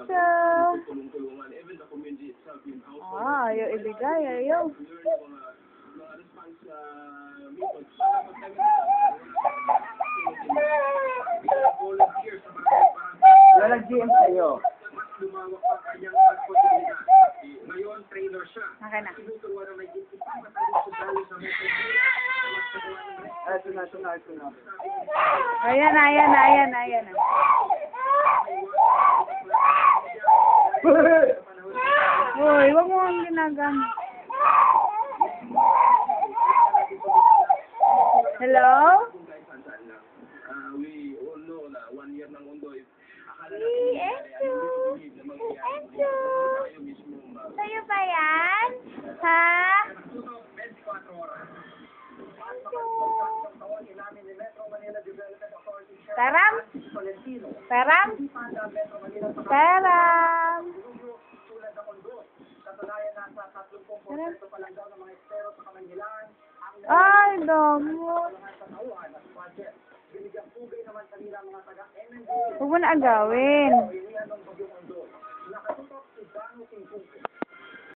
Enzo. Ayaw ibigay, ayaw. Wala GM sa'yo. Okay na. Ito na. Ayan na. Uy, wag mo ang ginagamit. Hello? Enzo. Sa'yo ba yan? Ha? Taram? Ay, damo. Huwag mo na agawin.